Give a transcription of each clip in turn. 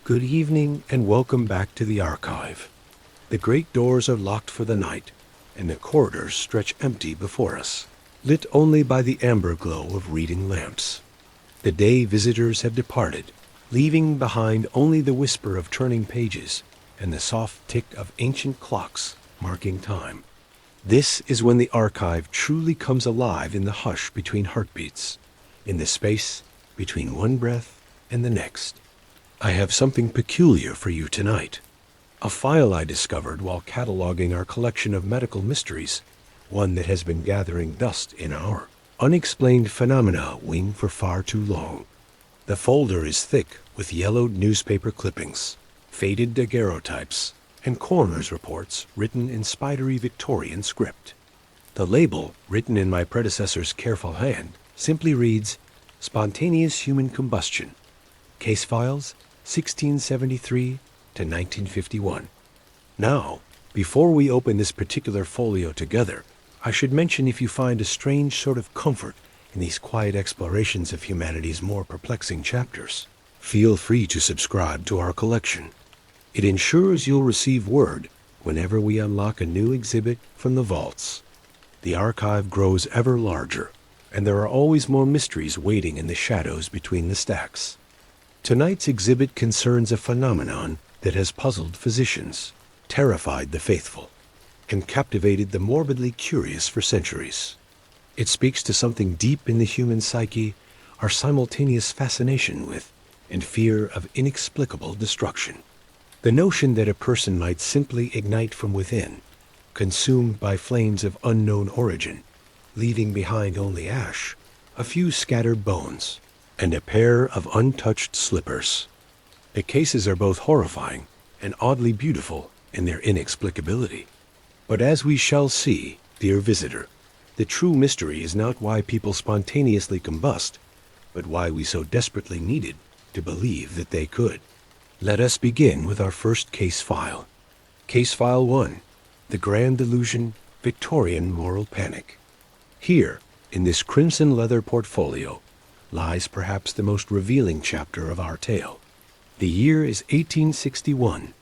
Good evening and welcome back to the archive. The great doors are locked for the night, and the corridors stretch empty before us, lit only by the amber glow of reading lamps. The day visitors have departed, leaving behind only the whisper of turning pages and the soft tick of ancient clocks marking time. This is when the archive truly comes alive in the hush between heartbeats, in the space between one breath and the next. I have something peculiar for you tonight. A file I discovered while cataloging our collection of medical mysteries, one that has been gathering dust in our unexplained phenomena wing for far too long. The folder is thick with yellowed newspaper clippings, faded daguerreotypes, and coroner's reports written in spidery Victorian script. The label, written in my predecessor's careful hand, simply reads, Spontaneous Human Combustion. Case files, 1673 to 1951. Now, before we open this particular folio together, I should mention if you find a strange sort of comfort in these quiet explorations of humanity's more perplexing chapters, feel free to subscribe to our collection. It ensures you'll receive word whenever we unlock a new exhibit from the vaults. The archive grows ever larger, and there are always more mysteries waiting in the shadows between the stacks. Tonight's exhibit concerns a phenomenon that has puzzled physicians, terrified the faithful, and captivated the morbidly curious for centuries. It speaks to something deep in the human psyche, our simultaneous fascination with and fear of inexplicable destruction. The notion that a person might simply ignite from within, consumed by flames of unknown origin, leaving behind only ash, a few scattered bones, and a pair of untouched slippers. The cases are both horrifying and oddly beautiful in their inexplicability. But as we shall see, dear visitor, the true mystery is not why people spontaneously combust, but why we so desperately needed to believe that they could. Let us begin with our first case file. Case File 1, The Grand Delusion, Victorian Moral Panic. Here, in this crimson leather portfolio, lies perhaps the most revealing chapter of our tale. The year is 1861,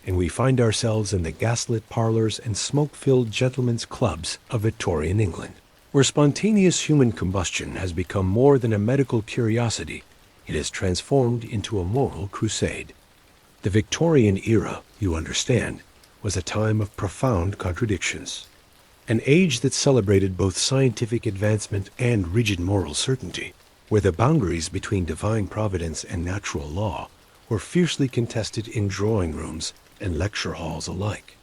and we find ourselves in the gaslit parlors and smoke-filled gentlemen's clubs of Victorian England, where spontaneous human combustion has become more than a medical curiosity. It has transformed into a moral crusade. The Victorian era, you understand, was a time of profound contradictions, an age that celebrated both scientific advancement and rigid moral certainty, where the boundaries between divine providence and natural law were fiercely contested in drawing rooms and lecture halls alike.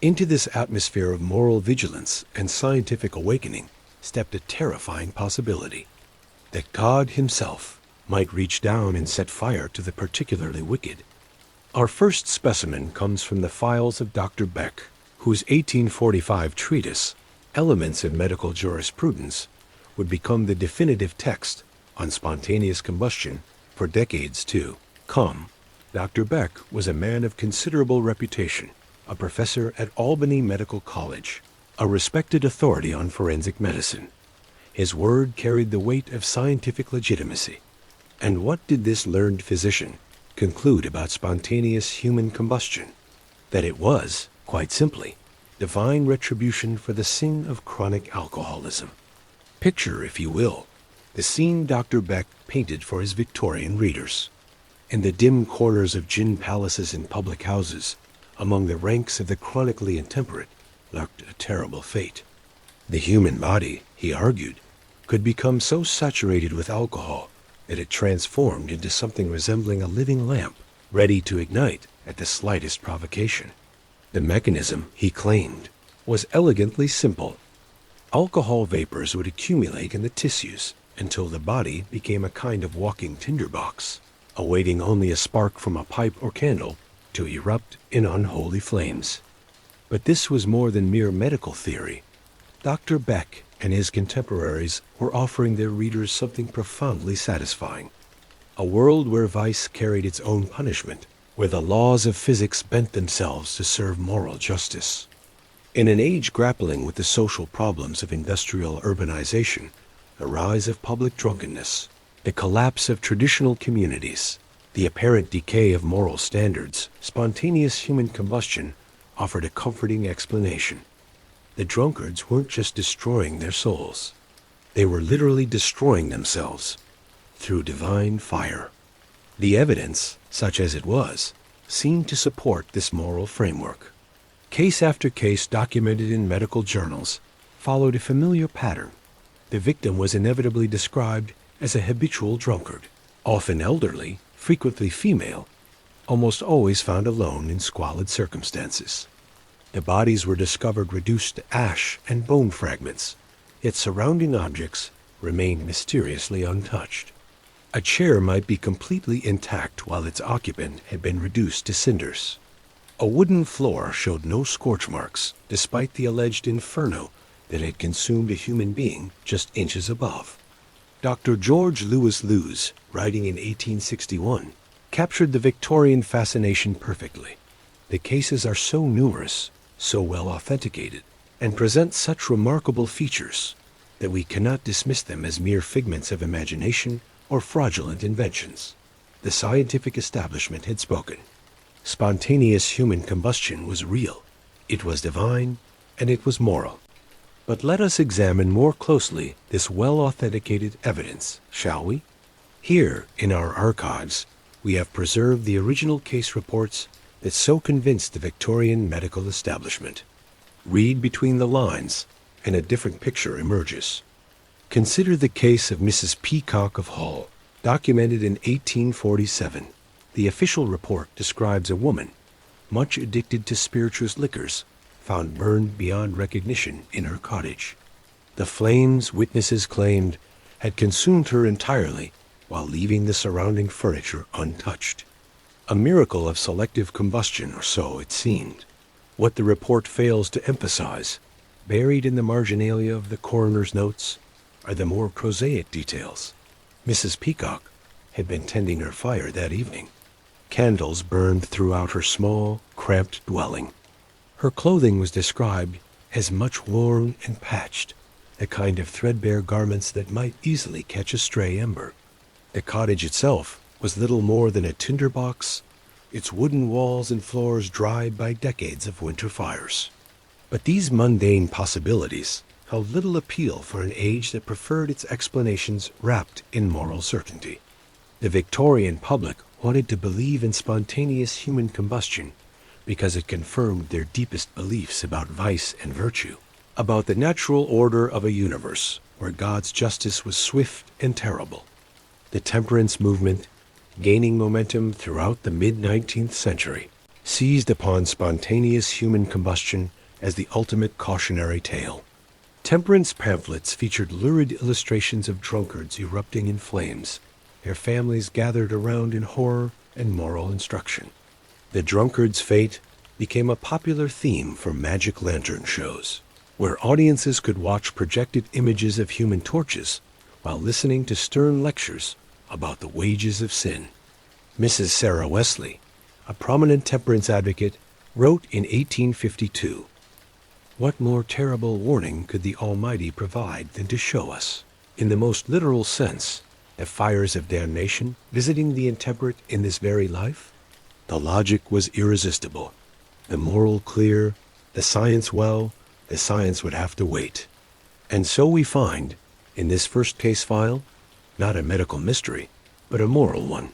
Into this atmosphere of moral vigilance and scientific awakening stepped a terrifying possibility, that God himself might reach down and set fire to the particularly wicked. Our first specimen comes from the files of Dr. Beck, whose 1845 treatise, Elements in Medical Jurisprudence, would become the definitive text on spontaneous combustion for decades to come. Dr. Beck was a man of considerable reputation, a professor at Albany Medical College, a respected authority on forensic medicine. His word carried the weight of scientific legitimacy. And what did this learned physician conclude about spontaneous human combustion? That it was, quite simply, divine retribution for the sin of chronic alcoholism. Picture, if you will, the scene Dr. Beck painted for his Victorian readers. In the dim corners of gin palaces and public houses, among the ranks of the chronically intemperate, lurked a terrible fate. The human body, he argued, could become so saturated with alcohol that it transformed into something resembling a living lamp, ready to ignite at the slightest provocation. The mechanism, he claimed, was elegantly simple. Alcohol vapors would accumulate in the tissues until the body became a kind of walking tinderbox, awaiting only a spark from a pipe or candle to erupt in unholy flames. But this was more than mere medical theory. Dr. Beck and his contemporaries were offering their readers something profoundly satisfying. A world where vice carried its own punishment, where the laws of physics bent themselves to serve moral justice. In an age grappling with the social problems of industrial urbanization, the rise of public drunkenness, the collapse of traditional communities, The apparent decay of moral standards, spontaneous human combustion, offered a comforting explanation. The drunkards weren't just destroying their souls. They were literally destroying themselves through divine fire. The evidence, such as it was, seemed to support this moral framework. Case after case documented in medical journals followed a familiar pattern. The victim was inevitably described as a habitual drunkard, often elderly, frequently female, almost always found alone in squalid circumstances. The bodies were discovered reduced to ash and bone fragments, yet surrounding objects remained mysteriously untouched. A chair might be completely intact while its occupant had been reduced to cinders. A wooden floor showed no scorch marks, despite the alleged inferno that had consumed a human being just inches above. Dr. George Lewis Lewes, writing in 1861, captured the Victorian fascination perfectly. The cases are so numerous, so well authenticated, and present such remarkable features that we cannot dismiss them as mere figments of imagination or fraudulent inventions. The scientific establishment had spoken. Spontaneous human combustion was real, it was divine, and it was moral. But let us examine more closely this well-authenticated evidence, shall we? Here, in our archives, we have preserved the original case reports that so convinced the Victorian medical establishment. Read between the lines, and a different picture emerges. Consider the case of Mrs. Peacock of Hull, documented in 1847. The official report describes a woman, much addicted to spirituous liquors, found burned beyond recognition in her cottage. The flames, witnesses claimed, had consumed her entirely while leaving the surrounding furniture untouched. A miracle of selective combustion, or so it seemed. What the report fails to emphasize, buried in the marginalia of the coroner's notes, are the more prosaic details. Mrs. Peacock had been tending her fire that evening. Candles burned throughout her small, cramped dwelling. Her clothing was described as much worn and patched, the kind of threadbare garments that might easily catch a stray ember. The cottage itself was little more than a tinderbox, its wooden walls and floors dried by decades of winter fires. But these mundane possibilities held little appeal for an age that preferred its explanations wrapped in moral certainty. The Victorian public wanted to believe in spontaneous human combustion because it confirmed their deepest beliefs about vice and virtue, about the natural order of a universe where God's justice was swift and terrible. The temperance movement, gaining momentum throughout the mid-19th century, seized upon spontaneous human combustion as the ultimate cautionary tale. Temperance pamphlets featured lurid illustrations of drunkards erupting in flames, their families gathered around in horror and moral instruction. The drunkard's fate became a popular theme for magic lantern shows, where audiences could watch projected images of human torches while listening to stern lectures about the wages of sin. Mrs. Sarah Wesley, a prominent temperance advocate, wrote in 1852, "What more terrible warning could the Almighty provide than to show us, in the most literal sense, the fires of damnation visiting the intemperate in this very life?" The logic was irresistible, the moral clear, the science well, the science would have to wait. And so we find, in this first case file, not a medical mystery, but a moral one.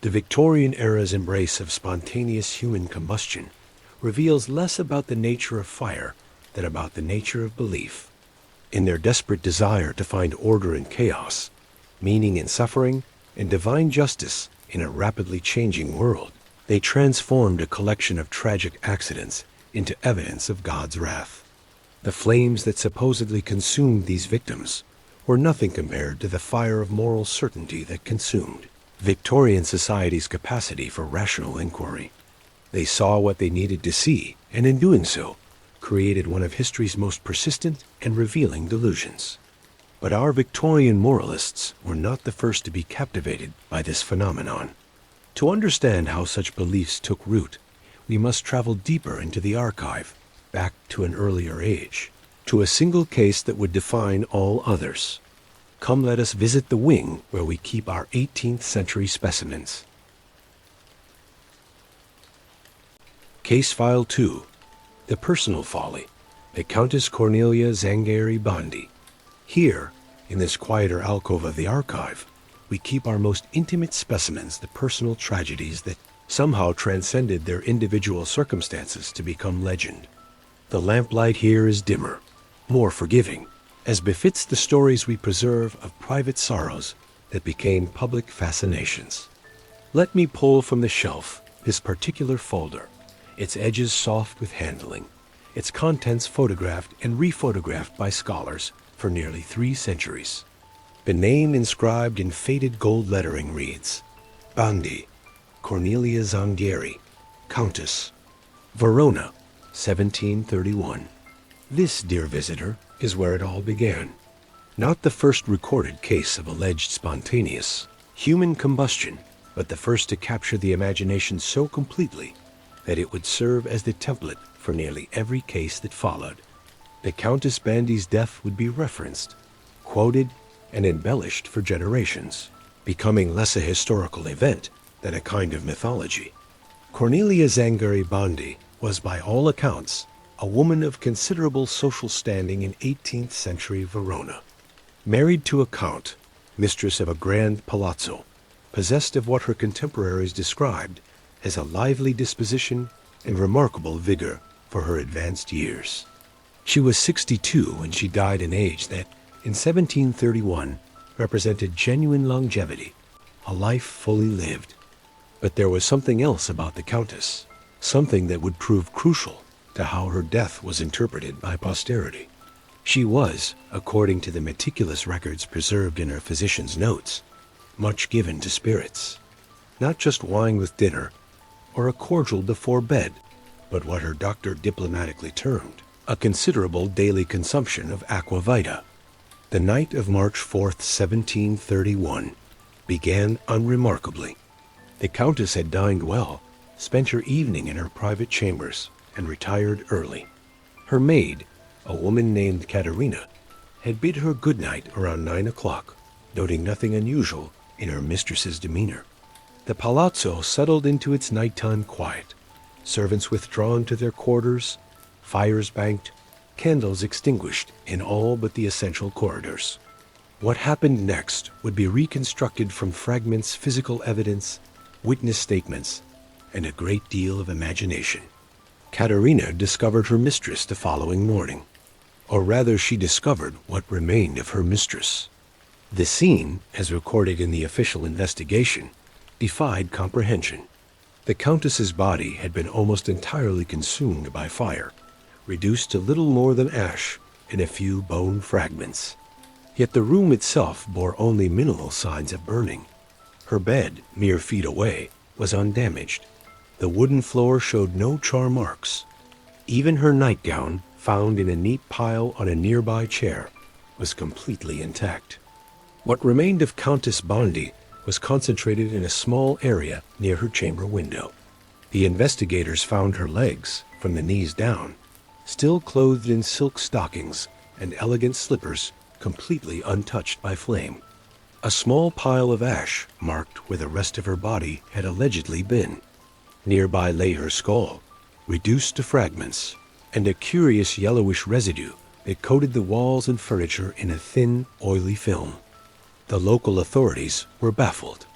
The Victorian era's embrace of spontaneous human combustion reveals less about the nature of fire than about the nature of belief. In their desperate desire to find order in chaos, meaning in suffering, and divine justice in a rapidly changing world, they transformed a collection of tragic accidents into evidence of God's wrath. The flames that supposedly consumed these victims were nothing compared to the fire of moral certainty that consumed Victorian society's capacity for rational inquiry. They saw what they needed to see, and in doing so, created one of history's most persistent and revealing delusions. But our Victorian moralists were not the first to be captivated by this phenomenon. To understand how such beliefs took root, we must travel deeper into the archive, back to an earlier age, to a single case that would define all others. Come, let us visit the wing where we keep our 18th century specimens. Case File 2. The Personal Folly, by Countess Cornelia Bandi. Here, in this quieter alcove of the archive, we keep our most intimate specimens, the personal tragedies that somehow transcended their individual circumstances to become legend. The lamplight here is dimmer, more forgiving, as befits the stories we preserve of private sorrows that became public fascinations. Let me pull from the shelf this particular folder, its edges soft with handling, its contents photographed and rephotographed by scholars for nearly 3 centuries. The name inscribed in faded gold lettering reads, Bandi, Cornelia Zangieri, Countess, Verona, 1731. This, dear visitor, is where it all began. Not the first recorded case of alleged spontaneous human combustion, but the first to capture the imagination so completely that it would serve as the template for nearly every case that followed. The Countess Bandi's death would be referenced, quoted, and embellished for generations, becoming less a historical event than a kind of mythology. Cornelia Zangieri Bandi was, by all accounts, a woman of considerable social standing in 18th century Verona. Married to a count, mistress of a grand palazzo, possessed of what her contemporaries described as a lively disposition and remarkable vigor for her advanced years. She was 62 when she died, an age that, in 1731, represented genuine longevity, a life fully lived. But there was something else about the Countess, something that would prove crucial to how her death was interpreted by posterity. She was, according to the meticulous records preserved in her physician's notes, much given to spirits. Not just wine with dinner, or a cordial before bed, but what her doctor diplomatically termed a considerable daily consumption of aqua vita. The night of March 4th, 1731, began unremarkably. The Countess had dined well, spent her evening in her private chambers, and retired early. Her maid, a woman named Caterina, had bid her good night around 9 o'clock, noting nothing unusual in her mistress's demeanor. The palazzo settled into its nighttime quiet, servants withdrawn to their quarters, fires banked, candles extinguished in all but the essential corridors. What happened next would be reconstructed from fragments, physical evidence, witness statements, and a great deal of imagination. Caterina discovered her mistress the following morning, or rather she discovered what remained of her mistress. The scene, as recorded in the official investigation, defied comprehension. The Countess's body had been almost entirely consumed by fire, reduced to little more than ash and a few bone fragments. Yet the room itself bore only minimal signs of burning. Her bed, mere feet away, was undamaged. The wooden floor showed no char marks. Even her nightgown, found in a neat pile on a nearby chair, was completely intact. What remained of Countess Bandi was concentrated in a small area near her chamber window. The investigators found her legs, from the knees down, still clothed in silk stockings and elegant slippers, completely untouched by flame. A small pile of ash marked where the rest of her body had allegedly been. Nearby lay her skull, reduced to fragments, and a curious yellowish residue that coated the walls and furniture in a thin, oily film. The local authorities were baffled.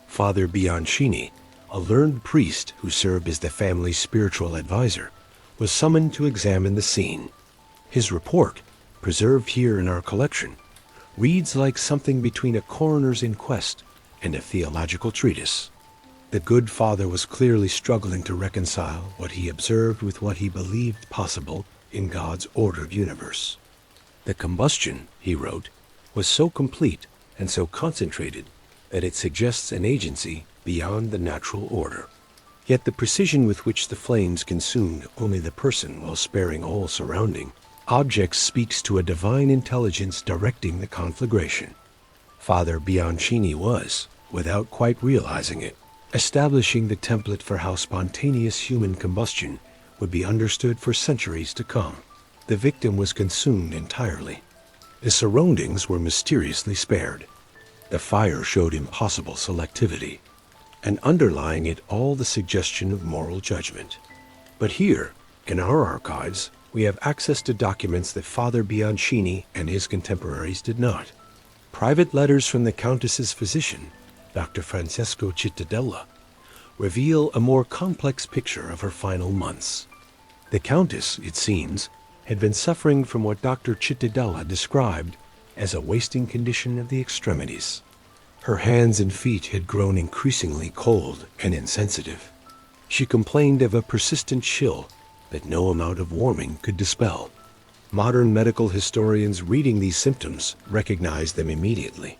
Father Bianchini, a learned priest who served as the family's spiritual advisor, was summoned to examine the scene. His report, preserved here in our collection, reads like something between a coroner's inquest and a theological treatise. The good father was clearly struggling to reconcile what he observed with what he believed possible in God's ordered universe. The combustion, he wrote, was so complete and so concentrated that it suggests an agency beyond the natural order. Yet the precision with which the flames consumed only the person while sparing all surrounding objects speaks to a divine intelligence directing the conflagration. Father Bianchini was, without quite realizing it, establishing the template for how spontaneous human combustion would be understood for centuries to come. The victim was consumed entirely. The surroundings were mysteriously spared. The fire showed impossible selectivity, and underlying it all the suggestion of moral judgment. But here, in our archives, we have access to documents that Father Bianchini and his contemporaries did not. Private letters from the Countess's physician, Dr. Francesco Cittadella, reveal a more complex picture of her final months. The Countess, it seems, had been suffering from what Dr. Cittadella described as a wasting condition of the extremities. Her hands and feet had grown increasingly cold and insensitive. She complained of a persistent chill that no amount of warming could dispel. Modern medical historians reading these symptoms recognized them immediately.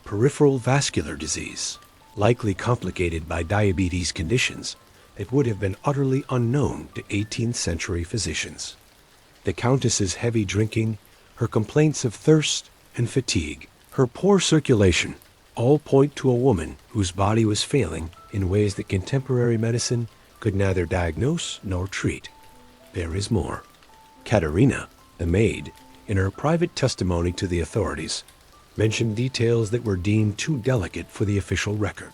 Peripheral vascular disease, likely complicated by diabetes conditions that would have been utterly unknown to 18th century physicians. The Countess's heavy drinking, her complaints of thirst and fatigue, her poor circulation, all point to a woman whose body was failing in ways that contemporary medicine could neither diagnose nor treat. There is more. Katerina, the maid, in her private testimony to the authorities, mentioned details that were deemed too delicate for the official record.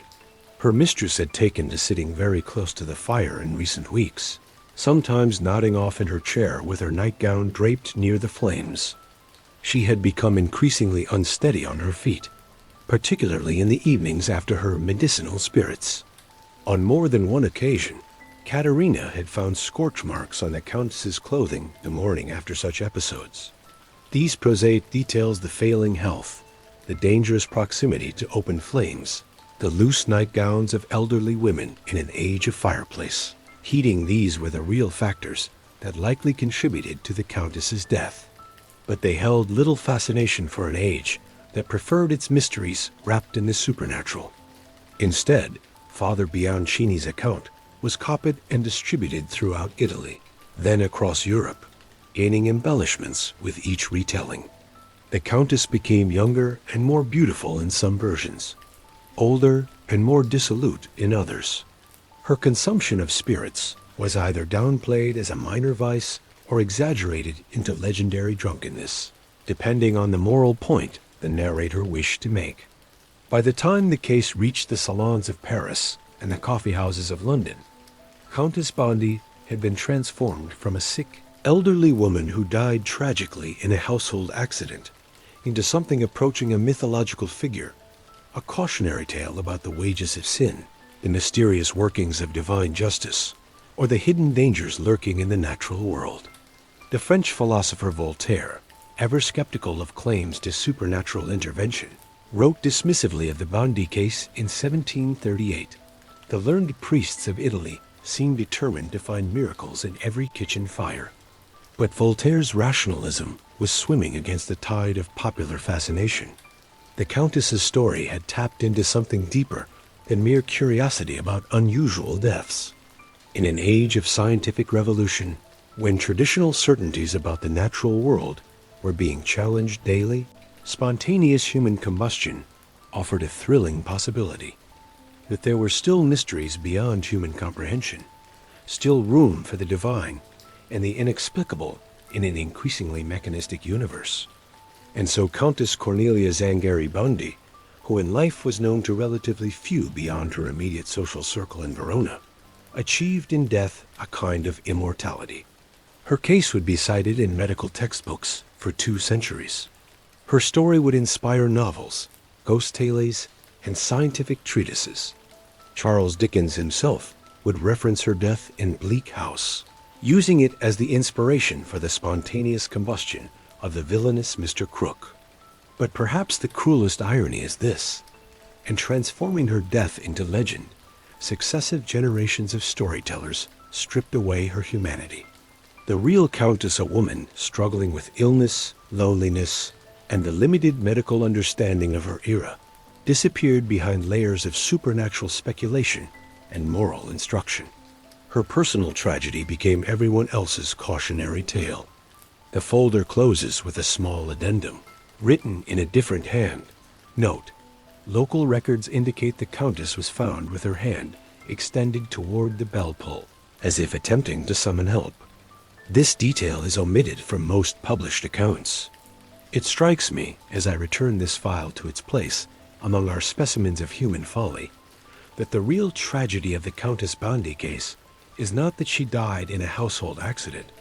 Her mistress had taken to sitting very close to the fire in recent weeks, sometimes nodding off in her chair with her nightgown draped near the flames. She had become increasingly unsteady on her feet, particularly in the evenings after her medicinal spirits. On more than one occasion, Katerina had found scorch marks on the Countess's clothing the morning after such episodes. These prosaic details the failing health, the dangerous proximity to open flames, the loose nightgowns of elderly women in an age of fireplace. Heating these were the real factors that likely contributed to the Countess's death. But they held little fascination for an age that preferred its mysteries wrapped in the supernatural. Instead, Father Bianchini's account was copied and distributed throughout Italy, then across Europe, gaining embellishments with each retelling. The Countess became younger and more beautiful in some versions, older and more dissolute in others. Her consumption of spirits was either downplayed as a minor vice or exaggerated into legendary drunkenness, depending on the moral point the narrator wished to make. By the time the case reached the salons of Paris and the coffee houses of London, Countess Bandi had been transformed from a sick, elderly woman who died tragically in a household accident into something approaching a mythological figure, a cautionary tale about the wages of sin, the mysterious workings of divine justice, or the hidden dangers lurking in the natural world. The French philosopher Voltaire, ever skeptical of claims to supernatural intervention, wrote dismissively of the Bandi case in 1738. The learned priests of Italy seemed determined to find miracles in every kitchen fire. But Voltaire's rationalism was swimming against the tide of popular fascination. The Countess's story had tapped into something deeper than mere curiosity about unusual deaths. In an age of scientific revolution, when traditional certainties about the natural world were being challenged daily, spontaneous human combustion offered a thrilling possibility. That there were still mysteries beyond human comprehension, still room for the divine and the inexplicable in an increasingly mechanistic universe. And so Countess Cornelia Bandi, who in life was known to relatively few beyond her immediate social circle in Verona, achieved in death a kind of immortality. Her case would be cited in medical textbooks for 2 centuries. Her story would inspire novels, ghost tales, and scientific treatises. Charles Dickens himself would reference her death in Bleak House, using it as the inspiration for the spontaneous combustion of the villainous Mr. Crook. But perhaps the cruelest irony is this: in transforming her death into legend, successive generations of storytellers stripped away her humanity. The real Countess, a woman struggling with illness, loneliness, and the limited medical understanding of her era, disappeared behind layers of supernatural speculation and moral instruction. Her personal tragedy became everyone else's cautionary tale. The folder closes with a small addendum, written in a different hand. Note: local records indicate the Countess was found with her hand extended toward the bell pull, as if attempting to summon help. This detail is omitted from most published accounts. It strikes me, as I return this file to its place among our specimens of human folly, that the real tragedy of the Countess Bandi case is not that she died in a household accident,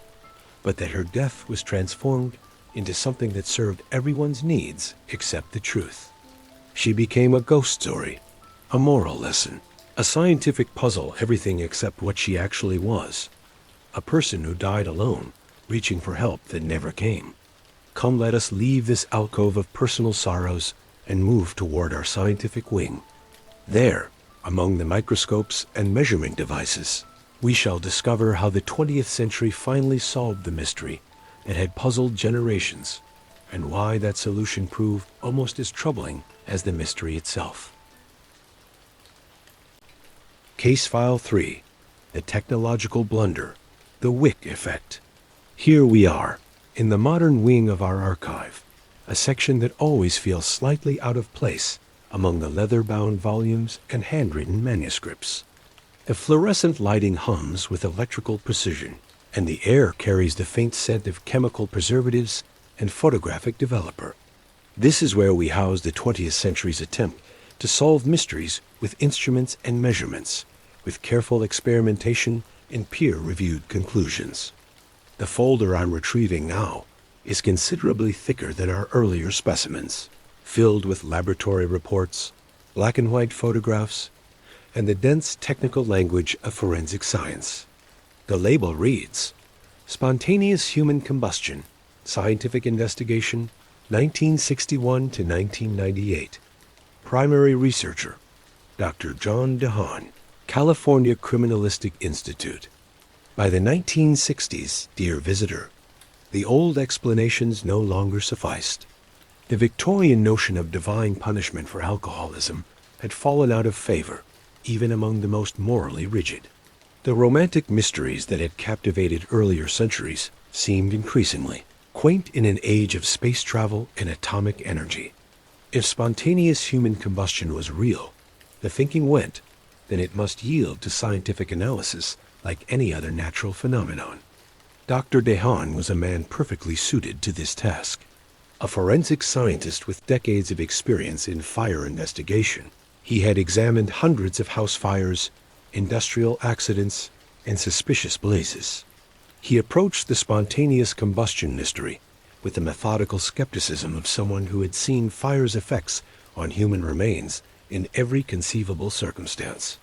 but that her death was transformed into something that served everyone's needs except the truth. She became a ghost story, a moral lesson, a scientific puzzle, everything except what she actually was. A person who died alone, reaching for help that never came. Come, let us leave this alcove of personal sorrows and move toward our scientific wing. There, among the microscopes and measurement devices, we shall discover how the 20th century finally solved the mystery that had puzzled generations, and why that solution proved almost as troubling as the mystery itself. Case File 3, The Technological Blunder, the Wick Effect. Here we are, in the modern wing of our archive, a section that always feels slightly out of place among the leather-bound volumes and handwritten manuscripts. The fluorescent lighting hums with electrical precision, and the air carries the faint scent of chemical preservatives and photographic developer. This is where we house the 20th century's attempt to solve mysteries with instruments and measurements, with careful experimentation and peer-reviewed conclusions. The folder I'm retrieving now is considerably thicker than our earlier specimens, filled with laboratory reports, black and white photographs, and the dense technical language of forensic science. The label reads, Spontaneous Human Combustion, Scientific Investigation, 1961 to 1998. Primary Researcher, Dr. John Haan, California Criminalistic Institute. By the 1960s, dear visitor, the old explanations no longer sufficed. The Victorian notion of divine punishment for alcoholism had fallen out of favor, even among the most morally rigid. The romantic mysteries that had captivated earlier centuries seemed increasingly quaint in an age of space travel and atomic energy. If spontaneous human combustion was real, the thinking went, then it must yield to scientific analysis like any other natural phenomenon. Dr. Haan was a man perfectly suited to this task. A forensic scientist with decades of experience in fire investigation, he had examined hundreds of house fires, industrial accidents, and suspicious blazes. He approached the spontaneous combustion mystery with the methodical skepticism of someone who had seen fire's effects on human remains in every conceivable circumstance.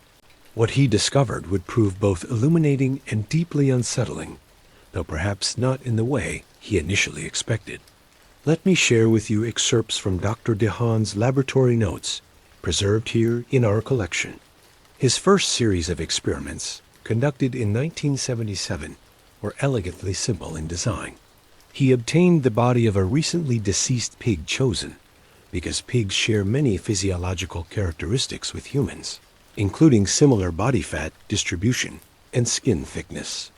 What he discovered would prove both illuminating and deeply unsettling, though perhaps not in the way he initially expected. Let me share with you excerpts from Dr. Haan's laboratory notes, preserved here in our collection. His first series of experiments, conducted in 1977, were elegantly simple in design. He obtained the body of a recently deceased pig chosen, because pigs share many physiological characteristics with humans, including similar body fat distribution and skin thickness.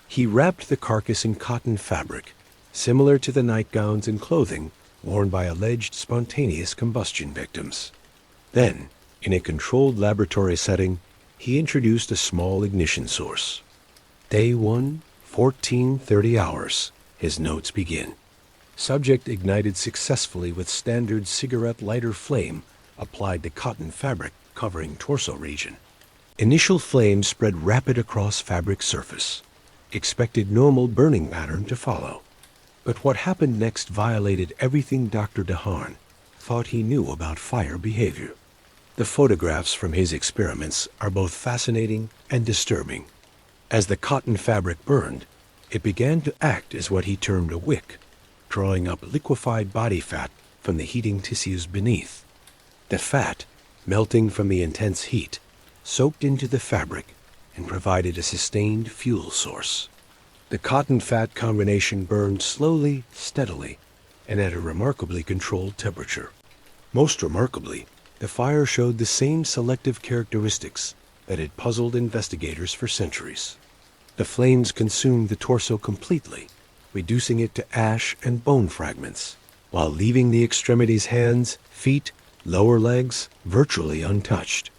He wrapped the carcass in cotton fabric, similar to the nightgowns and clothing worn by alleged spontaneous combustion victims. Then, in a controlled laboratory setting, he introduced a small ignition source. Day 1, 14:30 hours, his notes begin. Subject ignited successfully with standard cigarette lighter flame applied to cotton fabric covering torso region. Initial flame spread rapid across fabric surface. Expected normal burning pattern to follow. But what happened next violated everything Dr. Haan thought he knew about fire behavior. The photographs from his experiments are both fascinating and disturbing. As the cotton fabric burned, it began to act as what he termed a wick, drawing up liquefied body fat from the heating tissues beneath. The fat, melting from the intense heat, soaked into the fabric and provided a sustained fuel source. The cotton-fat combination burned slowly, steadily, and at a remarkably controlled temperature. Most remarkably, the fire showed the same selective characteristics that had puzzled investigators for centuries. The flames consumed the torso completely, reducing it to ash and bone fragments, while leaving the extremities, hands, feet, lower legs virtually untouched.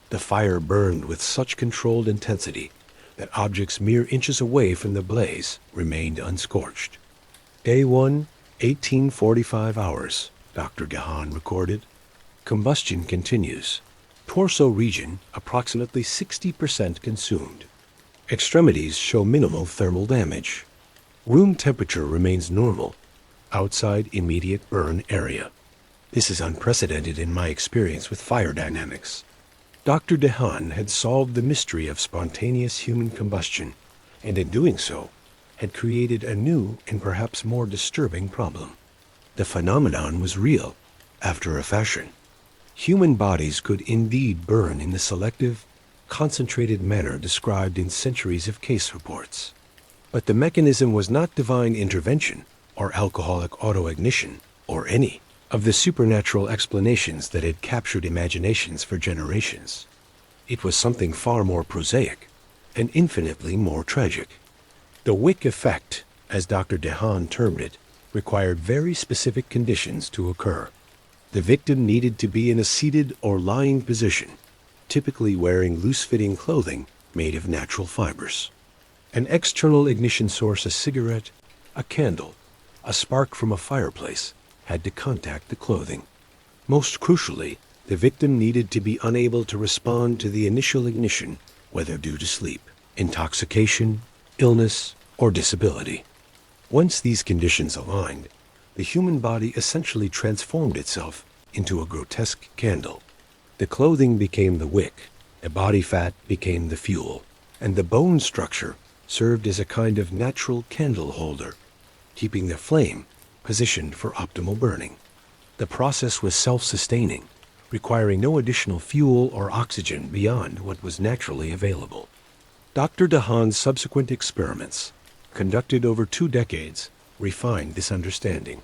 The fire burned with such controlled intensity that objects mere inches away from the blaze remained unscorched. Day 1, 18:45 hours, Dr. Haan recorded. Combustion continues. Torso region approximately 60% consumed. Extremities show minimal thermal damage. Room temperature remains normal. Outside immediate burn area. This is unprecedented in my experience with fire dynamics. Dr. Haan had solved the mystery of spontaneous human combustion, and in doing so, had created a new and perhaps more disturbing problem. The phenomenon was real, after a fashion. Human bodies could indeed burn in the selective, concentrated manner described in centuries of case reports. But the mechanism was not divine intervention, or alcoholic autoignition, or any of the supernatural explanations that had captured imaginations for generations. It was something far more prosaic, and infinitely more tragic. The wick effect, as Dr. Haan termed it, required very specific conditions to occur. The victim needed to be in a seated or lying position, typically wearing loose-fitting clothing made of natural fibers. An external ignition source, a cigarette, a candle, a spark from a fireplace, had to contact the clothing. Most crucially, the victim needed to be unable to respond to the initial ignition, whether due to sleep, intoxication, illness, or disability. Once these conditions aligned, the human body essentially transformed itself into a grotesque candle. The clothing became the wick, the body fat became the fuel, and the bone structure served as a kind of natural candle holder, keeping the flame positioned for optimal burning. The process was self-sustaining, requiring no additional fuel or oxygen beyond what was naturally available. Dr. Haan's subsequent experiments, conducted over 2 decades, refined this understanding.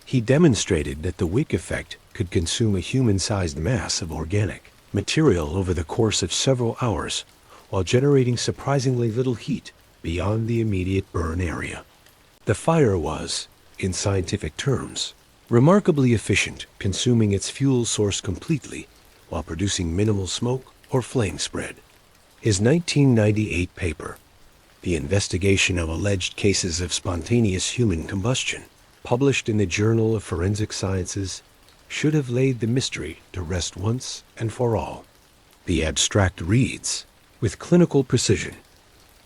He demonstrated that the wick effect could consume a human-sized mass of organic material over the course of several hours, while generating surprisingly little heat beyond the immediate burn area. The fire was, in scientific terms, remarkably efficient, consuming its fuel source completely while producing minimal smoke or flame spread. His 1998 paper, The Investigation of Alleged Cases of Spontaneous Human Combustion, published in the Journal of Forensic Sciences, should have laid the mystery to rest once and for all. The abstract reads, with clinical precision,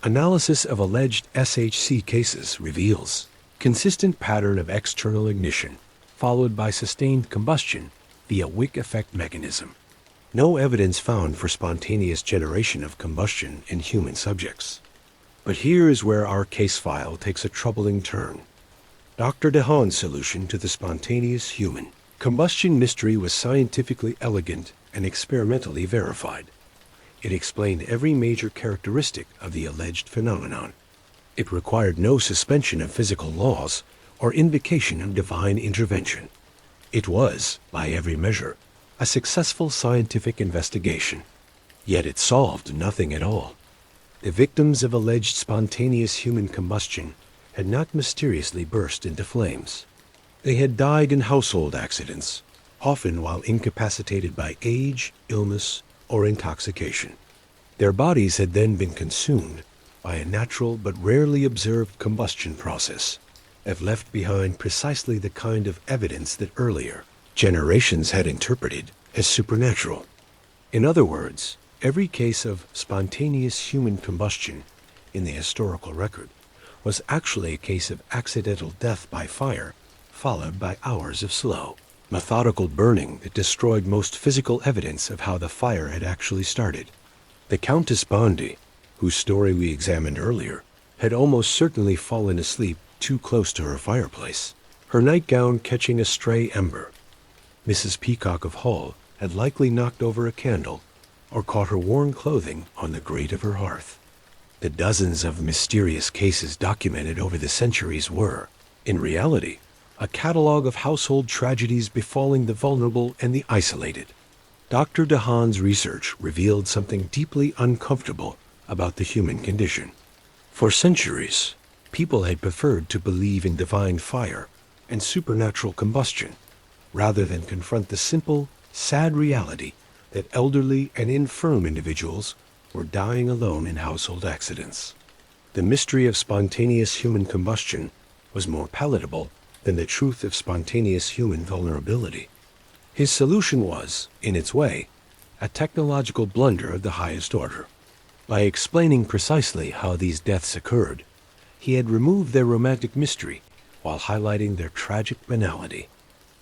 analysis of alleged SHC cases reveals consistent pattern of external ignition, followed by sustained combustion via wick effect mechanism. No evidence found for spontaneous generation of combustion in human subjects. But here is where our case file takes a troubling turn. Dr. Haan's solution to the spontaneous human combustion mystery was scientifically elegant and experimentally verified. It explained every major characteristic of the alleged phenomenon. It required no suspension of physical laws or invocation of divine intervention. It was, by every measure, a successful scientific investigation. Yet it solved nothing at all. The victims of alleged spontaneous human combustion had not mysteriously burst into flames. They had died in household accidents, often while incapacitated by age, illness, or intoxication. Their bodies had then been consumed by a natural but rarely observed combustion process, have left behind precisely the kind of evidence that earlier generations had interpreted as supernatural. In other words, every case of spontaneous human combustion in the historical record was actually a case of accidental death by fire, followed by hours of slow, methodical burning that destroyed most physical evidence of how the fire had actually started. The Countess Bandi, whose story we examined earlier, had almost certainly fallen asleep too close to her fireplace, her nightgown catching a stray ember. Mrs. Peacock of Hull had likely knocked over a candle or caught her worn clothing on the grate of her hearth. The dozens of mysterious cases documented over the centuries were, in reality, a catalog of household tragedies befalling the vulnerable and the isolated. Dr. Haan's research revealed something deeply uncomfortable about the human condition. For centuries, people had preferred to believe in divine fire and supernatural combustion, rather than confront the simple, sad reality that elderly and infirm individuals were dying alone in household accidents. The mystery of spontaneous human combustion was more palatable than the truth of spontaneous human vulnerability. His solution was, in its way, a technological blunder of the highest order. By explaining precisely how these deaths occurred, he had removed their romantic mystery while highlighting their tragic banality.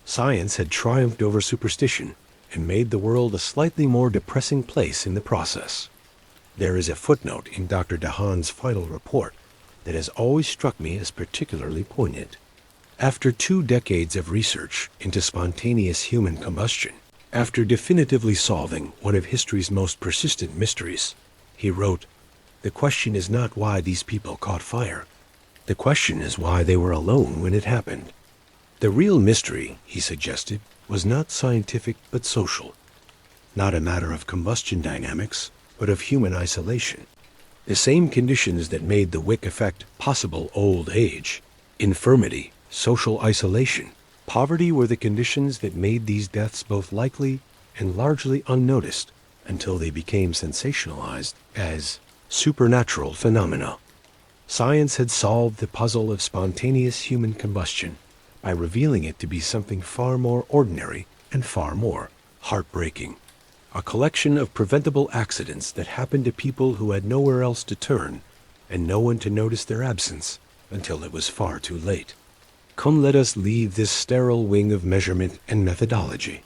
Science had triumphed over superstition and made the world a slightly more depressing place in the process. There is a footnote in Dr. Haan's final report that has always struck me as particularly poignant. After 2 decades of research into spontaneous human combustion, after definitively solving one of history's most persistent mysteries, he wrote, "The question is not why these people caught fire. The question is why they were alone when it happened." The real mystery, he suggested, was not scientific but social. Not a matter of combustion dynamics, but of human isolation. The same conditions that made the wick effect possible, old age, infirmity, social isolation, poverty, were the conditions that made these deaths both likely and largely unnoticed until they became sensationalized as supernatural phenomena. Science had solved the puzzle of spontaneous human combustion by revealing it to be something far more ordinary and far more heartbreaking. A collection of preventable accidents that happened to people who had nowhere else to turn and no one to notice their absence until it was far too late. Come, let us leave this sterile wing of measurement and methodology.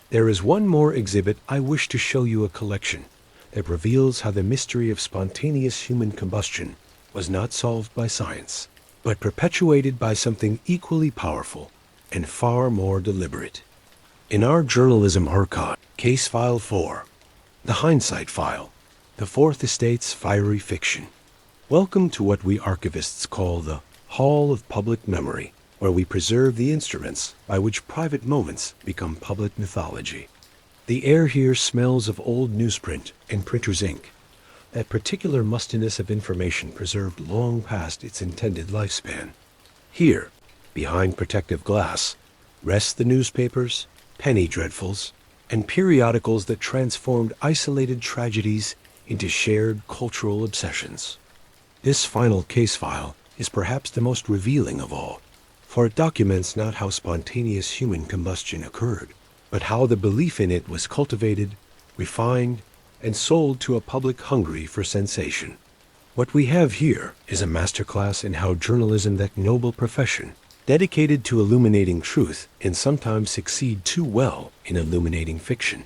There is one more exhibit I wish to show you, a collection that reveals how the mystery of spontaneous human combustion was not solved by science, but perpetuated by something equally powerful and far more deliberate. In our journalism archive, Case File 4, the Hindsight File, the Fourth Estate's fiery fiction. Welcome to what we archivists call the Hall of Public Memory, where we preserve the instruments by which private moments become public mythology. The air here smells of old newsprint and printer's ink, that particular mustiness of information preserved long past its intended lifespan. Here, behind protective glass, rest the newspapers, penny dreadfuls, and periodicals that transformed isolated tragedies into shared cultural obsessions. This final case file is perhaps the most revealing of all, for it documents not how spontaneous human combustion occurred, but how the belief in it was cultivated, refined, and sold to a public hungry for sensation. What we have here is a masterclass in how journalism, that noble profession, dedicated to illuminating truth, and sometimes succeed too well in illuminating fiction.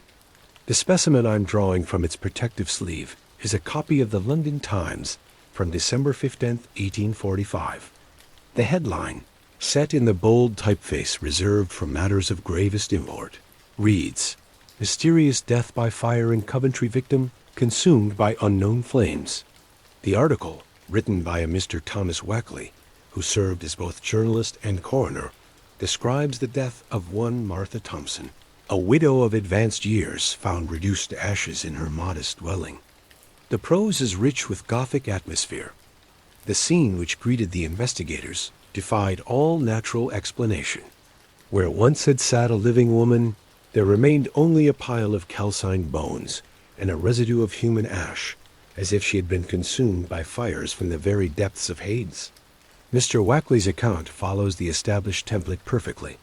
The specimen I'm drawing from its protective sleeve is a copy of the London Times from December 15, 1845. The headline, set in the bold typeface reserved for matters of gravest import, reads, "Mysterious Death by Fire in Coventry Victim Consumed by Unknown Flames." The article, written by a Mr. Thomas Wackley, who served as both journalist and coroner, describes the death of one Martha Thompson, a widow of advanced years found reduced to ashes in her modest dwelling. The prose is rich with Gothic atmosphere. The scene which greeted the investigators defied all natural explanation. Where once had sat a living woman, there remained only a pile of calcined bones and a residue of human ash, as if she had been consumed by fires from the very depths of Hades. Mr. Wackley's account follows the established template perfectly.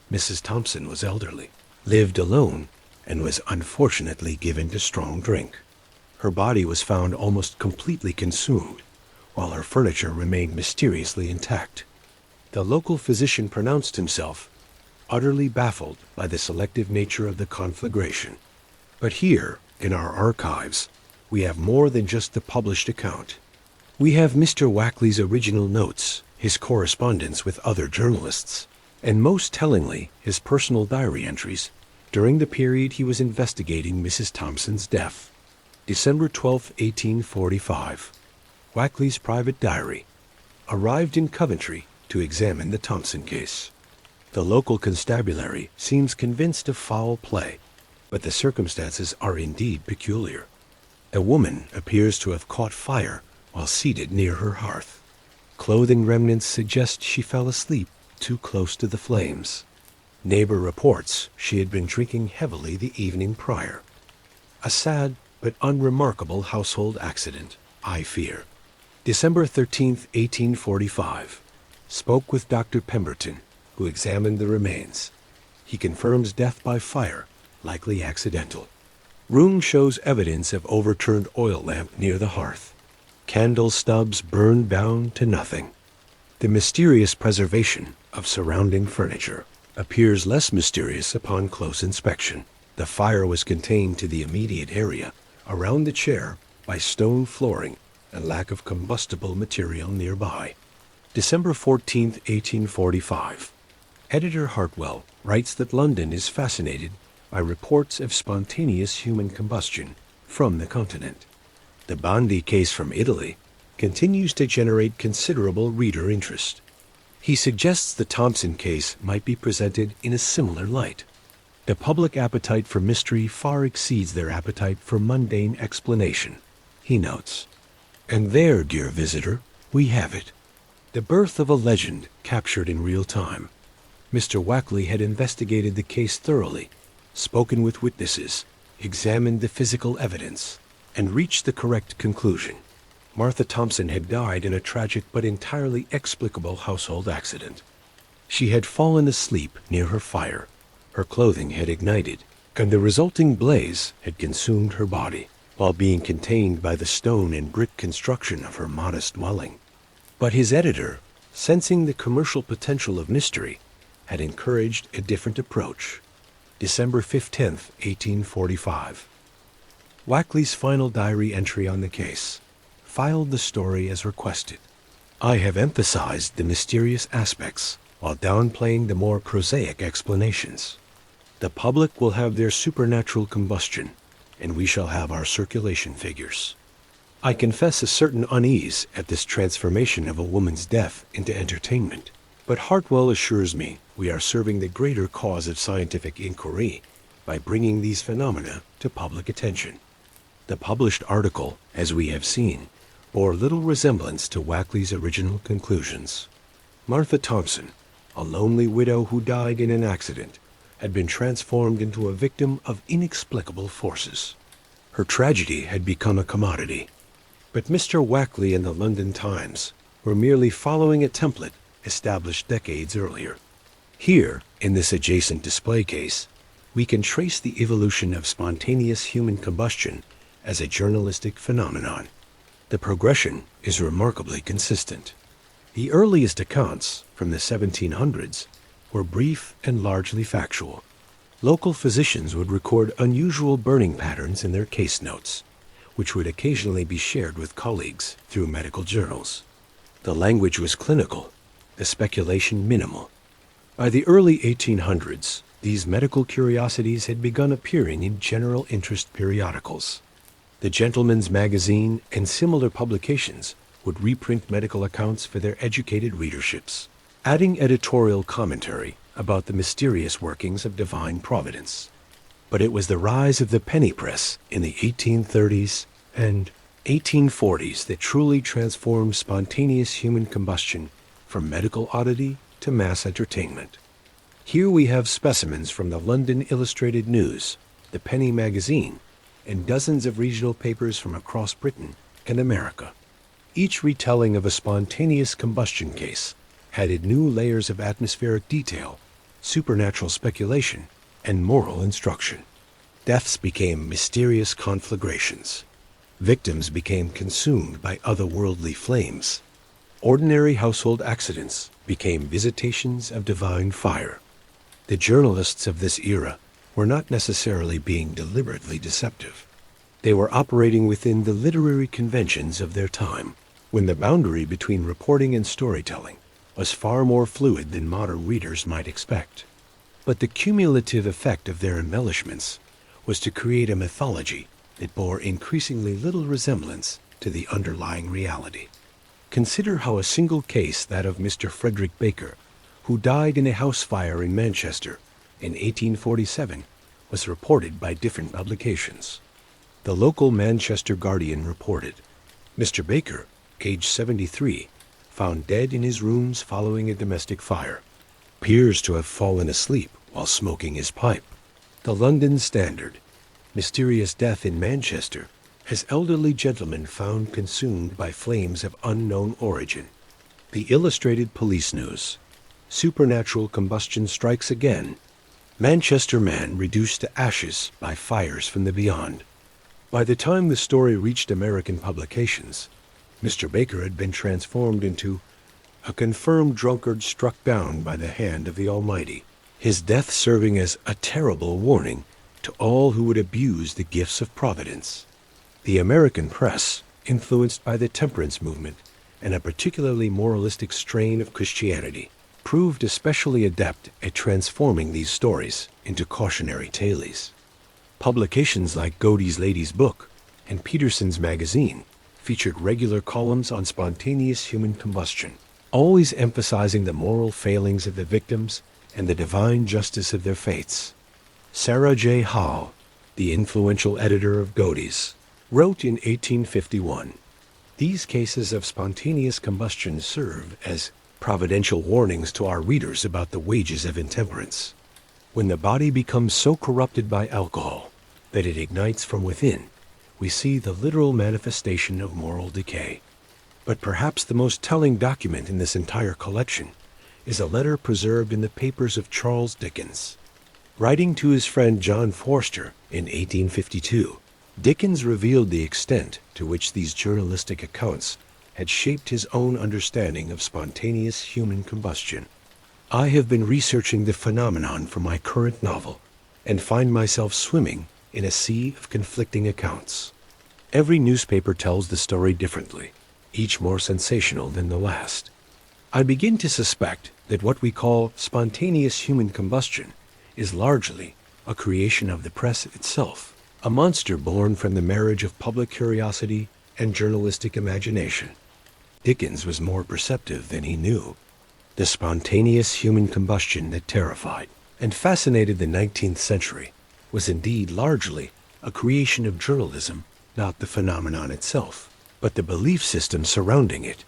Mrs. Thompson was elderly, lived alone, and was unfortunately given to strong drink. Her body was found almost completely consumed, while her furniture remained mysteriously intact. The local physician pronounced himself utterly baffled by the selective nature of the conflagration. But here, in our archives, we have more than just the published account. We have Mr. Wackley's original notes, his correspondence with other journalists, and most tellingly, his personal diary entries during the period he was investigating Mrs. Thompson's death. December 12, 1845. Wackley's private diary. Arrived in Coventry to examine the Thompson case. The local constabulary seems convinced of foul play, but the circumstances are indeed peculiar. A woman appears to have caught fire while seated near her hearth. Clothing remnants suggest she fell asleep too close to the flames. Neighbor reports she had been drinking heavily the evening prior. A sad but unremarkable household accident, I fear. December 13th, 1845. Spoke with Dr. Pemberton, who examined the remains. He confirms death by fire, likely accidental. Room shows evidence of overturned oil lamp near the hearth. Candle stubs burned down to nothing. The mysterious preservation of surrounding furniture appears less mysterious upon close inspection. The fire was contained to the immediate area around the chair by stone flooring and lack of combustible material nearby. December 14, 1845. Editor Hartwell writes that London is fascinated by reports of spontaneous human combustion from the continent. The Bandi case from Italy continues to generate considerable reader interest. He suggests the Thompson case might be presented in a similar light. The public appetite for mystery far exceeds their appetite for mundane explanation, he notes. And there, dear visitor, we have it. The birth of a legend captured in real time. Mr. Wackley had investigated the case thoroughly, spoken with witnesses, examined the physical evidence, and reached the correct conclusion. Martha Thompson had died in a tragic but entirely explicable household accident. She had fallen asleep near her fire. Her clothing had ignited, and the resulting blaze had consumed her body, while being contained by the stone and brick construction of her modest dwelling. But his editor, sensing the commercial potential of mystery, had encouraged a different approach. December 15, 1845. Wackley's final diary entry on the case filed the story as requested. I have emphasized the mysterious aspects while downplaying the more prosaic explanations. The public will have their supernatural combustion, and we shall have our circulation figures. I confess a certain unease at this transformation of a woman's death into entertainment, but Hartwell assures me we are serving the greater cause of scientific inquiry by bringing these phenomena to public attention. The published article, as we have seen, bore little resemblance to Wackley's original conclusions. Martha Thompson, a lonely widow who died in an accident, had been transformed into a victim of inexplicable forces. Her tragedy had become a commodity. But Mr. Wackley and the London Times were merely following a template established decades earlier. Here, in this adjacent display case, we can trace the evolution of spontaneous human combustion as a journalistic phenomenon. The progression is remarkably consistent. The earliest accounts, from the 1700s, were brief and largely factual. Local physicians would record unusual burning patterns in their case notes, which would occasionally be shared with colleagues through medical journals. The language was clinical, the speculation minimal. By the early 1800s, these medical curiosities had begun appearing in general interest periodicals. The Gentleman's Magazine and similar publications would reprint medical accounts for their educated readerships, adding editorial commentary about the mysterious workings of divine providence. But it was the rise of the penny press in the 1830s and 1840s that truly transformed spontaneous human combustion from medical oddity to mass entertainment. Here we have specimens from the London Illustrated News, the Penny Magazine, and dozens of regional papers from across Britain and America. Each retelling of a spontaneous combustion case added new layers of atmospheric detail, supernatural speculation, and moral instruction. Deaths became mysterious conflagrations. Victims became consumed by otherworldly flames. Ordinary household accidents became visitations of divine fire. The journalists of this era were not necessarily being deliberately deceptive. They were operating within the literary conventions of their time, when the boundary between reporting and storytelling was far more fluid than modern readers might expect. But the cumulative effect of their embellishments was to create a mythology that bore increasingly little resemblance to the underlying reality. Consider how a single case, that of Mr. Frederick Baker, who died in a house fire in Manchester in 1847, was reported by different publications. The local Manchester Guardian reported, Mr. Baker, age 73, found dead in his rooms following a domestic fire. Appears to have fallen asleep while smoking his pipe. The London Standard, mysterious death in Manchester, as elderly gentleman found consumed by flames of unknown origin. The Illustrated Police News, supernatural combustion strikes again. Manchester man reduced to ashes by fires from the beyond. By the time the story reached American publications, Mr. Baker had been transformed into a confirmed drunkard struck down by the hand of the Almighty, his death serving as a terrible warning to all who would abuse the gifts of Providence. The American press, influenced by the temperance movement and a particularly moralistic strain of Christianity, proved especially adept at transforming these stories into cautionary tales. Publications like Godey's Lady's Book and Peterson's Magazine featured regular columns on spontaneous human combustion, always emphasizing the moral failings of the victims and the divine justice of their fates. Sarah J. Howe, the influential editor of Godey's, wrote in 1851, "These cases of spontaneous combustion serve as providential warnings to our readers about the wages of intemperance. When the body becomes so corrupted by alcohol that it ignites from within, we see the literal manifestation of moral decay." But perhaps the most telling document in this entire collection is a letter preserved in the papers of Charles Dickens. Writing to his friend John Forster in 1852, Dickens revealed the extent to which these journalistic accounts had shaped his own understanding of spontaneous human combustion. "I have been researching the phenomenon for my current novel, and find myself swimming in a sea of conflicting accounts. Every newspaper tells the story differently, each more sensational than the last. I begin to suspect that what we call spontaneous human combustion is largely a creation of the press itself, a monster born from the marriage of public curiosity and journalistic imagination." Dickens was more perceptive than he knew. The spontaneous human combustion that terrified and fascinated the 19th century was indeed largely a creation of journalism, not the phenomenon itself, but the belief system surrounding it.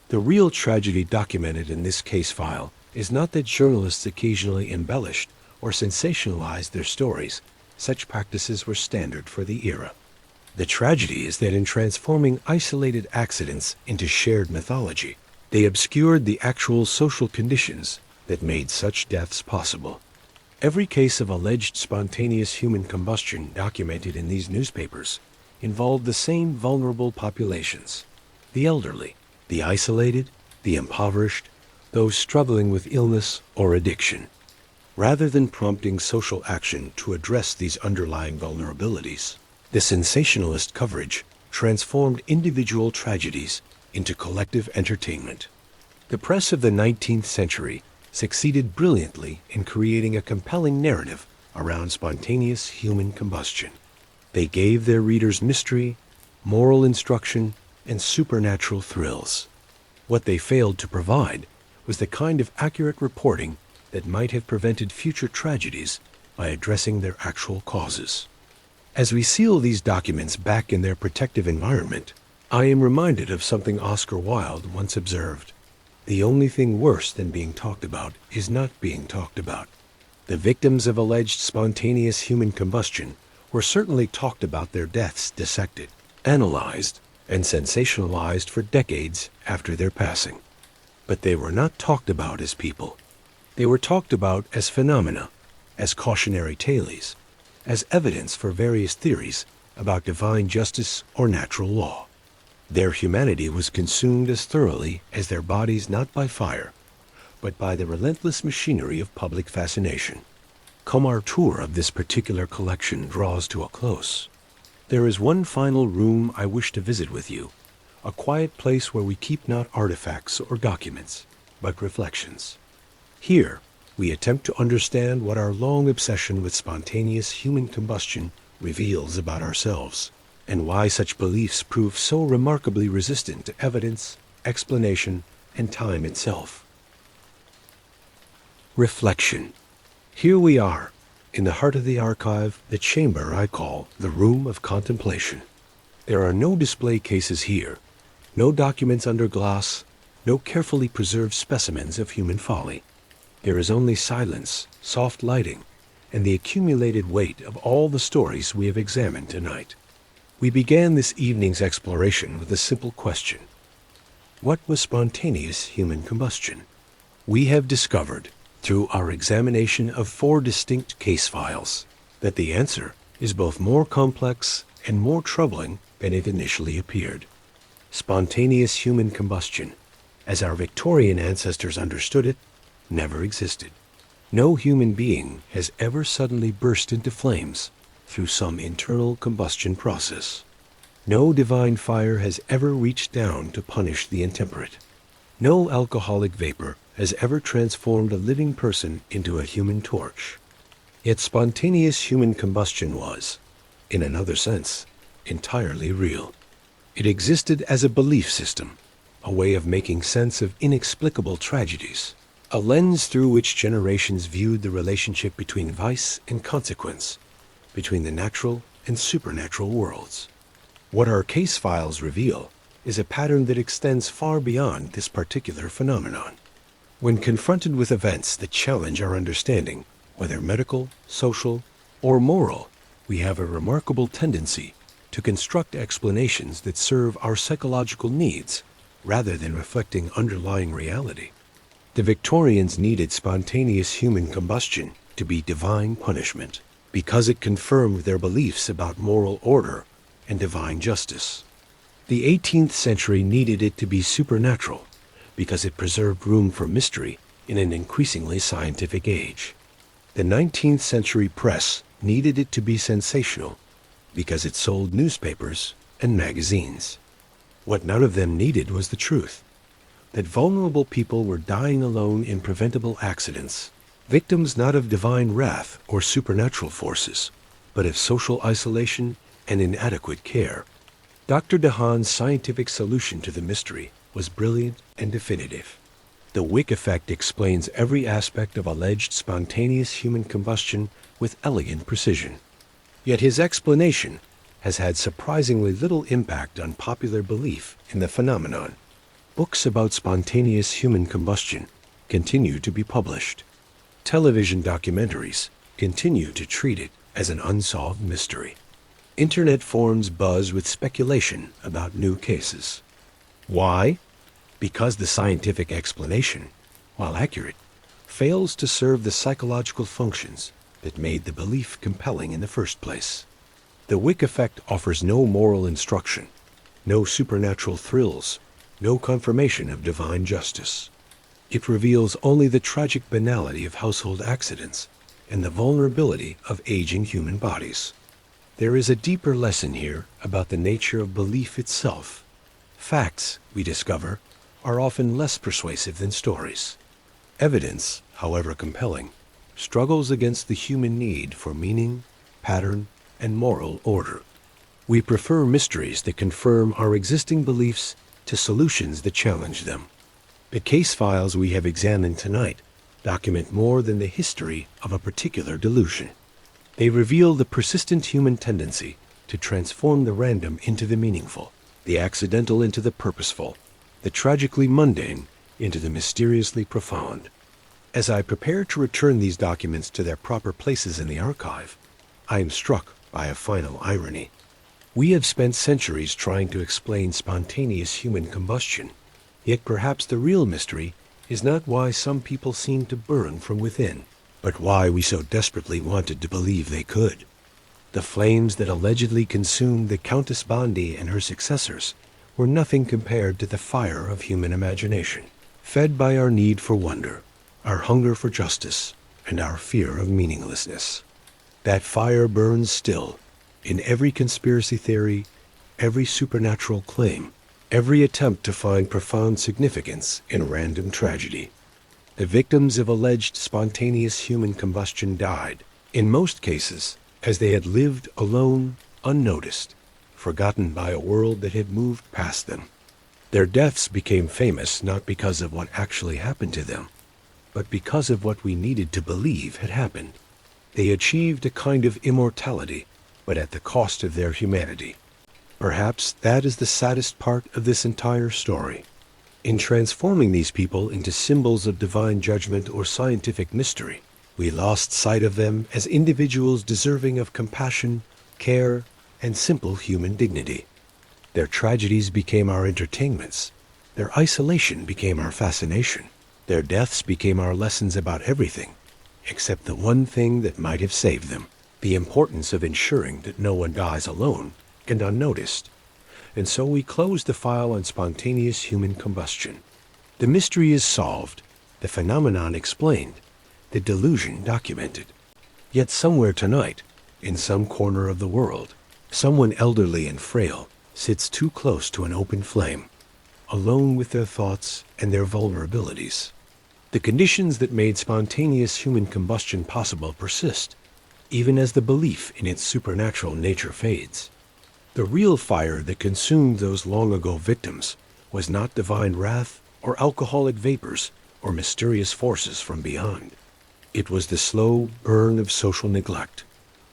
The real tragedy documented in this case file is not that journalists occasionally embellished or sensationalized their stories. Such practices were standard for the era. The tragedy is that in transforming isolated accidents into shared mythology, they obscured the actual social conditions that made such deaths possible. Every case of alleged spontaneous human combustion documented in these newspapers involved the same vulnerable populations: the elderly, the isolated, the impoverished, those struggling with illness or addiction. Rather than prompting social action to address these underlying vulnerabilities, the sensationalist coverage transformed individual tragedies into collective entertainment. The press of the 19th century succeeded brilliantly in creating a compelling narrative around spontaneous human combustion. They gave their readers mystery, moral instruction, and supernatural thrills. What they failed to provide was the kind of accurate reporting that might have prevented future tragedies by addressing their actual causes. As we seal these documents back in their protective environment, I am reminded of something Oscar Wilde once observed: "The only thing worse than being talked about is not being talked about." The victims of alleged spontaneous human combustion were certainly talked about, their deaths dissected, analyzed, and sensationalized for decades after their passing. But they were not talked about as people. They were talked about as phenomena, as cautionary tales, as evidence for various theories about divine justice or natural law. Their humanity was consumed as thoroughly as their bodies, not by fire, but by the relentless machinery of public fascination. Come, our tour of this particular collection draws to a close. There is one final room I wish to visit with you, a quiet place where we keep not artifacts or documents, but reflections. Here, we attempt to understand what our long obsession with spontaneous human combustion reveals about ourselves, and why such beliefs prove so remarkably resistant to evidence, explanation, and time itself. Reflection. Here we are, in the heart of the archive, the chamber I call the room of contemplation. There are no display cases here, no documents under glass, no carefully preserved specimens of human folly. There is only silence, soft lighting, and the accumulated weight of all the stories we have examined tonight. We began this evening's exploration with a simple question: what was spontaneous human combustion? We have discovered through our examination of 4 distinct case files, that the answer is both more complex and more troubling than it initially appeared. Spontaneous human combustion, as our Victorian ancestors understood it, never existed. No human being has ever suddenly burst into flames through some internal combustion process. No divine fire has ever reached down to punish the intemperate. No alcoholic vapor has ever transformed a living person into a human torch. Yet spontaneous human combustion was, in another sense, entirely real. It existed as a belief system, a way of making sense of inexplicable tragedies, a lens through which generations viewed the relationship between vice and consequence, between the natural and supernatural worlds. What our case files reveal is a pattern that extends far beyond this particular phenomenon. When confronted with events that challenge our understanding, whether medical, social, or moral, we have a remarkable tendency to construct explanations that serve our psychological needs rather than reflecting underlying reality. The Victorians needed spontaneous human combustion to be divine punishment because it confirmed their beliefs about moral order and divine justice. The 18th century needed it to be supernatural because it preserved room for mystery in an increasingly scientific age. The 19th century press needed it to be sensational because it sold newspapers and magazines. What none of them needed was the truth, that vulnerable people were dying alone in preventable accidents, victims not of divine wrath or supernatural forces, but of social isolation and inadequate care. Dr. Haan's scientific solution to the mystery was brilliant and definitive. The Wick effect explains every aspect of alleged spontaneous human combustion with elegant precision. Yet his explanation has had surprisingly little impact on popular belief in the phenomenon. Books about spontaneous human combustion continue to be published. Television documentaries continue to treat it as an unsolved mystery. Internet forums buzz with speculation about new cases. Why? Because the scientific explanation, while accurate, fails to serve the psychological functions that made the belief compelling in the first place. The Wick effect offers no moral instruction, no supernatural thrills, no confirmation of divine justice. It reveals only the tragic banality of household accidents and the vulnerability of aging human bodies. There is a deeper lesson here about the nature of belief itself. Facts, we discover, are often less persuasive than stories. Evidence, however compelling, struggles against the human need for meaning, pattern, and moral order. We prefer mysteries that confirm our existing beliefs to solutions that challenge them. The case files we have examined tonight document more than the history of a particular delusion. They reveal the persistent human tendency to transform the random into the meaningful, the accidental into the purposeful, the tragically mundane into the mysteriously profound. As I prepare to return these documents to their proper places in the archive, I am struck by a final irony. We have spent centuries trying to explain spontaneous human combustion, yet perhaps the real mystery is not why some people seem to burn from within, but why we so desperately wanted to believe they could. The flames that allegedly consumed the Countess Bandi and her successors were nothing compared to the fire of human imagination, fed by our need for wonder, our hunger for justice, and our fear of meaninglessness. That fire burns still, in every conspiracy theory, every supernatural claim, every attempt to find profound significance in random tragedy. The victims of alleged spontaneous human combustion died, in most cases, as they had lived alone, unnoticed, forgotten by a world that had moved past them. Their deaths became famous not because of what actually happened to them, but because of what we needed to believe had happened. They achieved a kind of immortality, but at the cost of their humanity. Perhaps that is the saddest part of this entire story. In transforming these people into symbols of divine judgment or scientific mystery, we lost sight of them as individuals deserving of compassion, care, and simple human dignity. Their tragedies became our entertainments. Their isolation became our fascination. Their deaths became our lessons about everything, except the one thing that might have saved them, the importance of ensuring that no one dies alone and unnoticed. And so we closed the file on spontaneous human combustion. The mystery is solved, the phenomenon explained, the delusion documented. Yet somewhere tonight, in some corner of the world, someone elderly and frail sits too close to an open flame, alone with their thoughts and their vulnerabilities. The conditions that made spontaneous human combustion possible persist, even as the belief in its supernatural nature fades. The real fire that consumed those long-ago victims was not divine wrath or alcoholic vapors or mysterious forces from beyond. It was the slow burn of social neglect,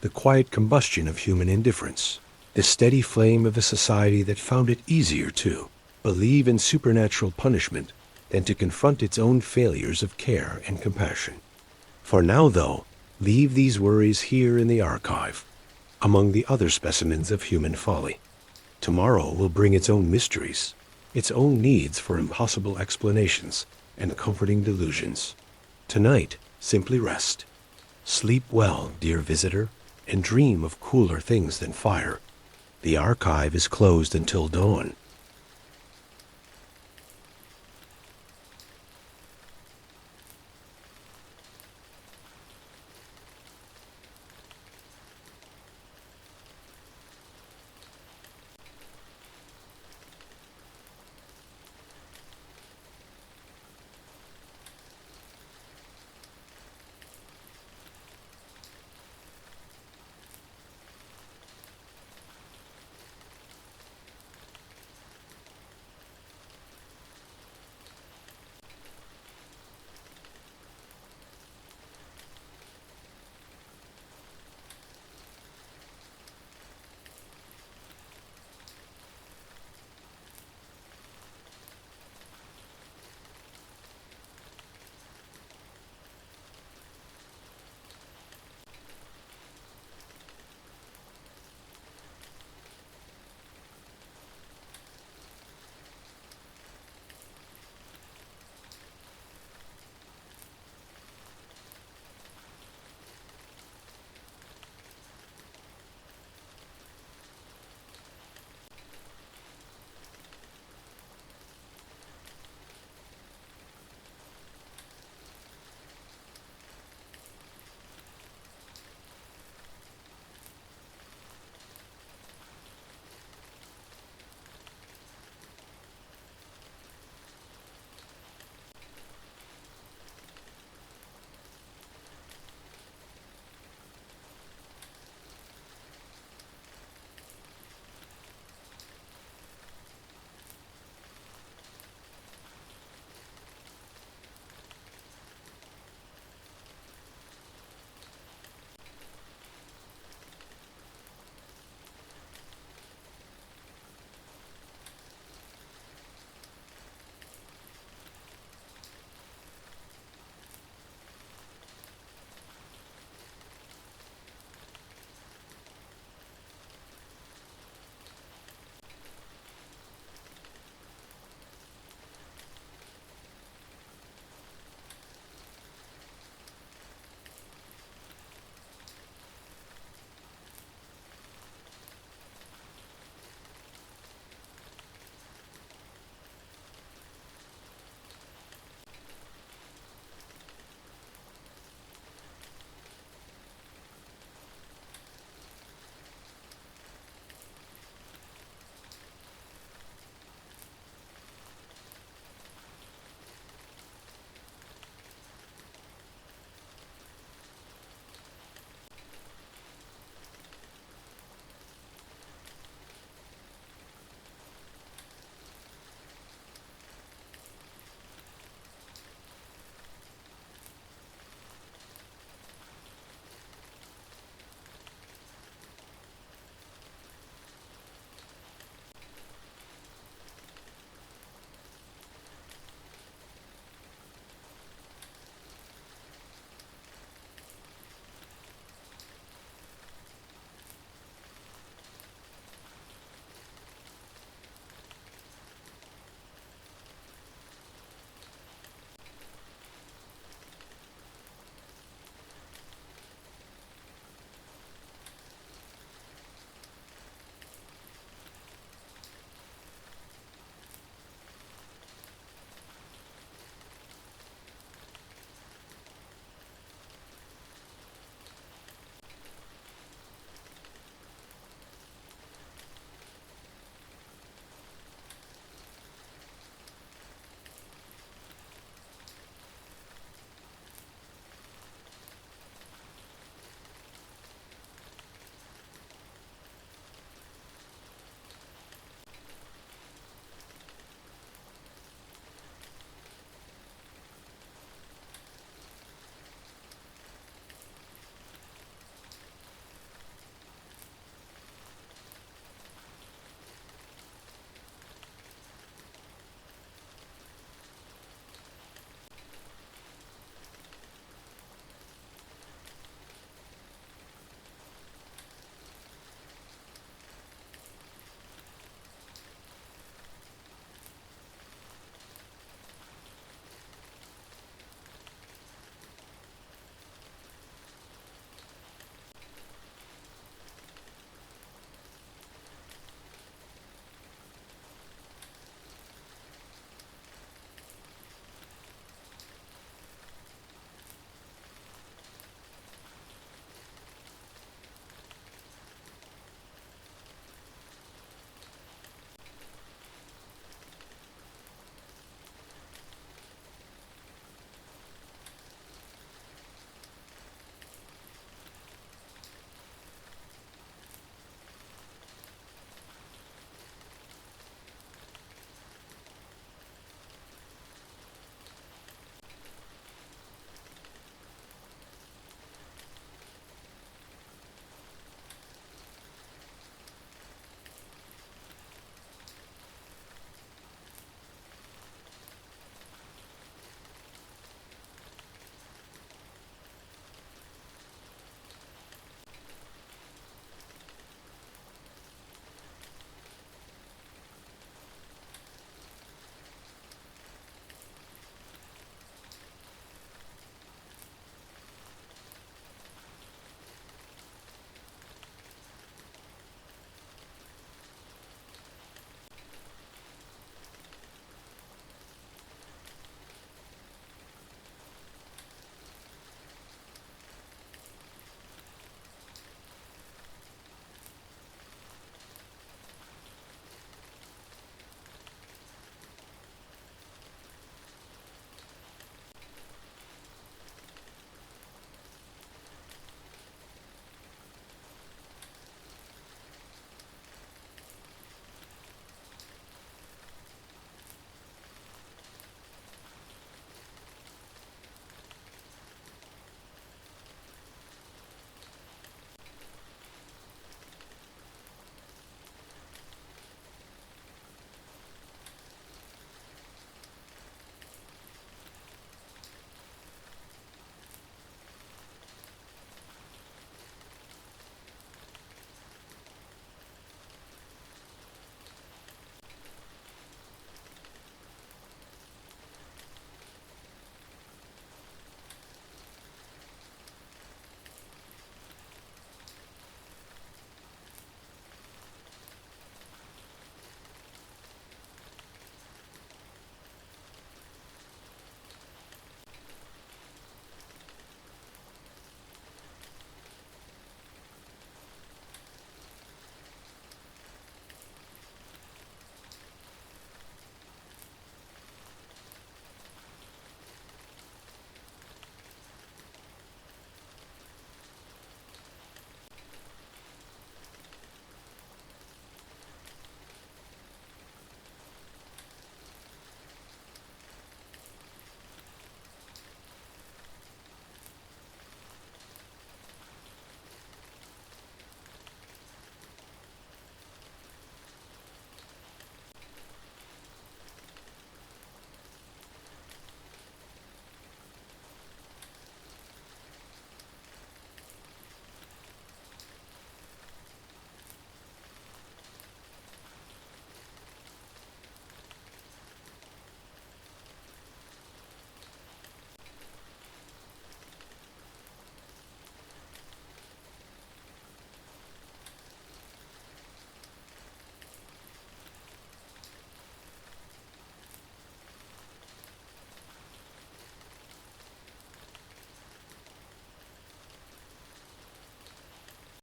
the quiet combustion of human indifference, the steady flame of a society that found it easier to believe in supernatural punishment than to confront its own failures of care and compassion. For now, though, leave these worries here in the archive, among the other specimens of human folly. Tomorrow will bring its own mysteries, its own needs for impossible explanations and comforting delusions. Tonight, simply rest. Sleep well, dear visitor, and dream of cooler things than fire. The archive is closed until dawn,